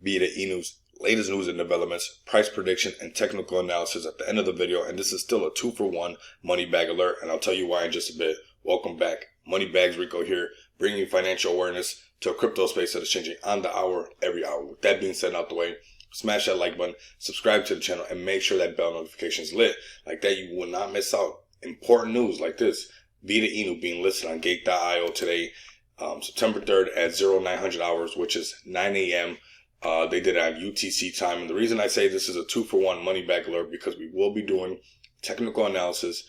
Vita Inu's latest news and developments, price prediction, and technical analysis at the end of the video. And this is still a 2-for-1 money bag alert, and I'll tell you why in just a bit. Welcome back. Moneybags Rico here, bringing you financial awareness to a crypto space that is changing on the hour, every hour. With that being said out the way, smash that like button, subscribe to the channel, and make sure that bell notification is lit. Like that, you will not miss out important news like this. Vita Inu being listed on Gateio today, September 3rd at 0900 hours, which is 9 a.m. They did it on UTC time. And the reason I say this is a 2-for-1 money bag alert because we will be doing technical analysis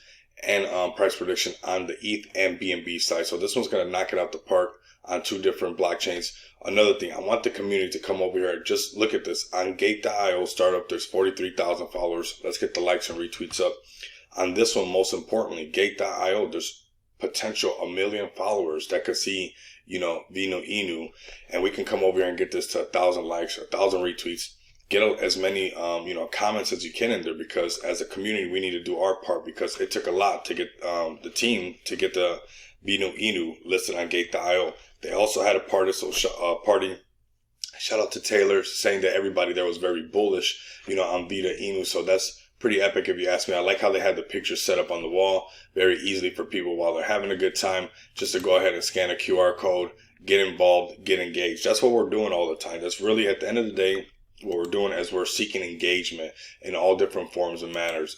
and price prediction on the ETH and BNB side. So this one's going to knock it out the park on two different blockchains. Another thing, I want the community to come over here. Just look at this. On Gateio startup, there's 43,000 followers. Let's get the likes and retweets up. On this one, most importantly, Gateio, there's potential 1 million followers that could see, Vinu Inu. And we can come over here and get this to 1,000 likes, 1,000 retweets. Get as many, comments as you can in there, because as a community, we need to do our part, because it took a lot to get the team to get the Vinu Inu listed on Gateio. They also had a party, shout out to Taylor, saying that everybody there was very bullish, on Vita Inu. So that's pretty epic if you ask me. I like how they had the picture set up on the wall very easily for people while they're having a good time, just to go ahead and scan a QR code, get involved, get engaged. That's what we're doing all the time. That's really, at the end of the day, what we're doing is we're seeking engagement in all different forms and manners.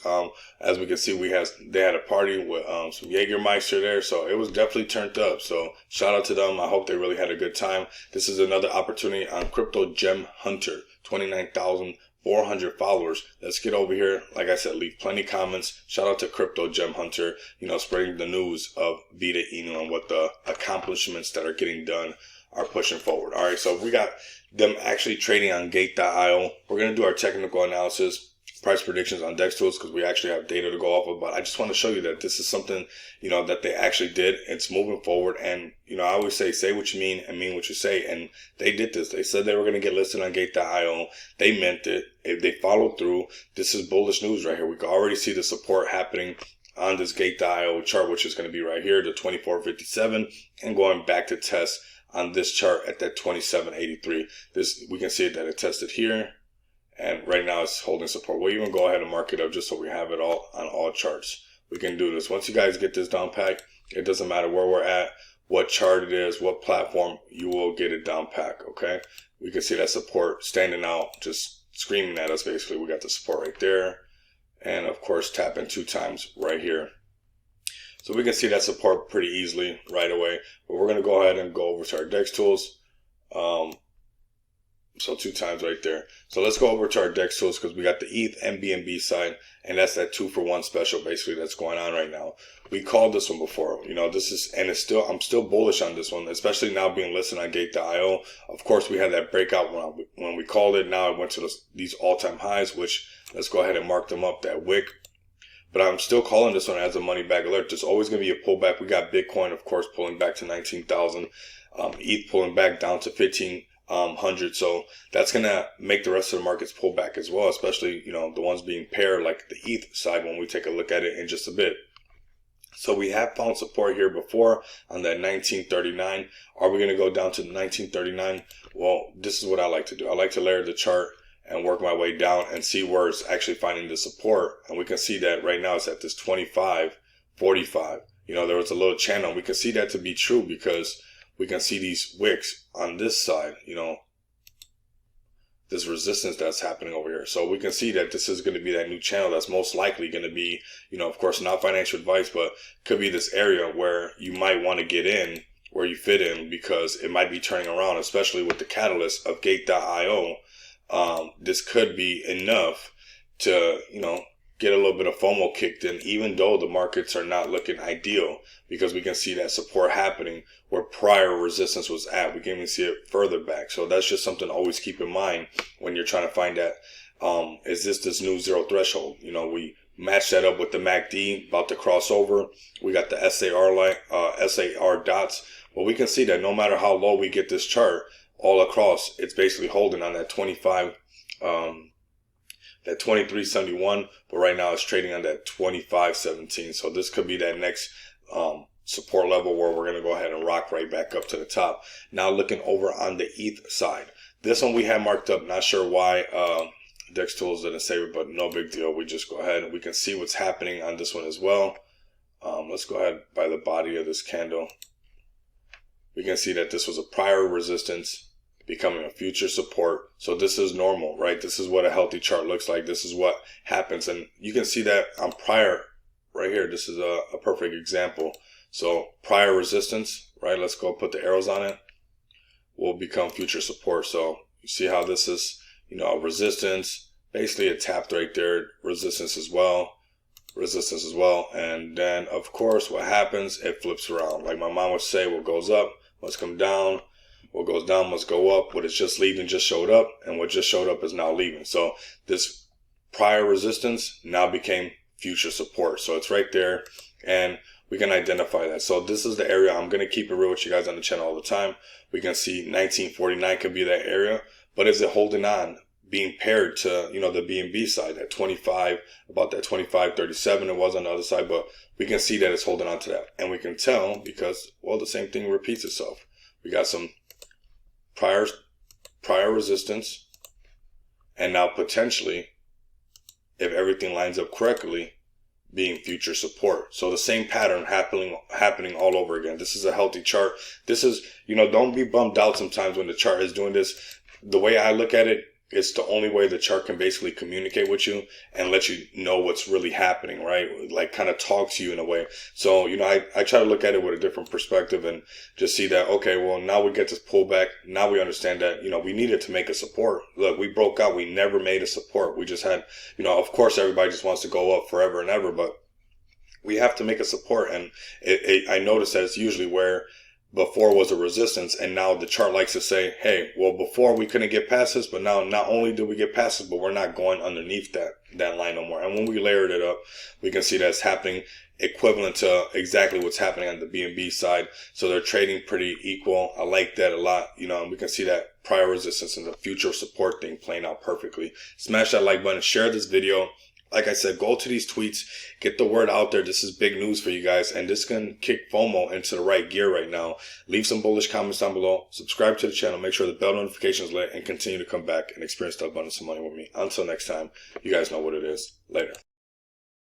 As we can see, they had a party with some Jägermeister there, so it was definitely turned up. So shout out to them. I hope they really had a good time. This is another opportunity on Crypto Gem Hunter, 29,400 followers. Let's get over here. Like I said, leave plenty comments. Shout out to Crypto Gem Hunter, spreading the news of Vita Inu and what the accomplishments that are getting done are pushing forward. All right, so we got them actually trading on Gate.io. We're going to do our technical analysis, price predictions on DEX tools, because we actually have data to go off of. But I just want to show you that this is something, that they actually did. It's moving forward. And, I always say what you mean and mean what you say. And they did this. They said they were going to get listed on Gate.io. They meant it. If they followed through, this is bullish news right here. We can already see the support happening on this Gate.io chart, which is going to be right here, the 2457, and going back to test on this chart at that 2783. We can see that it tested here, and right now it's holding support. We'll even go ahead and mark it up just so we have it all on all charts. We can do this. Once you guys get this down packed, it doesn't matter where we're at, what chart it is, what platform, you will get it down packed, okay? We can see that support standing out, just screaming at us basically. We got the support right there, and of course tapping 2 times right here. So we can see that support pretty easily right away. But we're going to go ahead and go over to our DEX tools. So 2 times right there. So let's go over to our DEX tools, because we got the ETH and BNB side, and that's that 2-for-1 special basically that's going on right now. We called this one before. I'm still bullish on this one, especially now being listed on Gate.io. Of course, we had that breakout when we called it. Now it went to these all-time highs, which let's go ahead and mark them up, that wick. But I'm still calling this one as a money bag alert. There's always going to be a pullback. We got Bitcoin, of course, pulling back to 19,000. ETH pulling back down to 1,500. So that's going to make the rest of the markets pull back as well, especially, the ones being paired like the ETH side when we take a look at it in just a bit. So we have found support here before on that 1939. Are we going to go down to 1939? Well, this is what I like to do. I like to layer the chart and work my way down and see where it's actually finding the support. And we can see that right now it's at this 25.45. There was a little channel. We can see that to be true because we can see these wicks on this side, this resistance that's happening over here. So we can see that this is going to be that new channel that's most likely going to be, of course, not financial advice, but could be this area where you might want to get in, where you fit in, because it might be turning around, especially with the catalyst of Gate.io. This could be enough to, get a little bit of FOMO kicked in, even though the markets are not looking ideal, because we can see that support happening where prior resistance was at. We can even see it further back. So that's just something to always keep in mind when you're trying to find that, is this new zero threshold? We match that up with the MACD about to cross over. We got the SAR dots. Well, we can see that no matter how low we get this chart, all across, it's basically holding on that 2371, but right now it's trading on that 2517. So this could be that next support level where we're going to go ahead and rock right back up to the top. Now looking over on the ETH side, This one we had marked up. Not sure why Dex Tools didn't save it, but no big deal. We just go ahead and we can see what's happening on this one as well. Let's go ahead by the body of this candle. We can see that this was a prior resistance becoming a future support. So this is normal, right? This is what a healthy chart looks like. This is what happens. And you can see that on prior right here. This is a perfect example. So prior resistance, right? Let's go put the arrows on it. Will become future support. So you see how this is, you know, resistance. Basically it tapped right there. Resistance as well. Resistance as well. And then of course what happens, it flips around. Like my mom would say, what goes up must come down. What goes down must go up. What is just leaving just showed up, and what just showed up is now leaving. So this prior resistance now became future support. So it's right there, and we can identify that. So this is the area. I'm going to keep it real with you guys on the channel all the time. We can see 1949 could be that area, but is it holding on, being paired to, you know, the BNB side at 25, about that 25.37 it was on the other side, but we can see that it's holding on to that. And we can tell because, well, the same thing repeats itself. We got some prior resistance, and now potentially, if everything lines up correctly, being future support. So the same pattern happening all over again. This is a healthy chart. This is, you know, don't be bummed out sometimes when the chart is doing this. The way I look at it, it's the only way the chart can basically communicate with you and let you know what's really happening, right? Like kind of talk to you in a way. So, you know, I try to look at it with a different perspective and just see that, okay, well, now we get this pullback. Now we understand that, you know, we needed to make a support. Look, we broke out. We never made a support. We just had, you know, of course, everybody just wants to go up forever and ever, but we have to make a support. And I noticed that it's usually where before was a resistance, and now the chart likes to say, hey, well, before we couldn't get past this, but now not only did we get past this, but we're not going underneath that line no more. And when we layered it up, we can see that's happening equivalent to exactly what's happening on the BNB side. So they're trading pretty equal. I like that a lot, you know, and we can see that prior resistance and the future support thing playing out perfectly. Smash that like button, share this video. Like I said, go to these tweets, get the word out there. This is big news for you guys, and this can kick FOMO into the right gear right now. Leave some bullish comments down below. Subscribe to the channel. Make sure the bell notification is lit, and continue to come back and experience the abundance of money with me. Until next time, you guys know what it is. Later.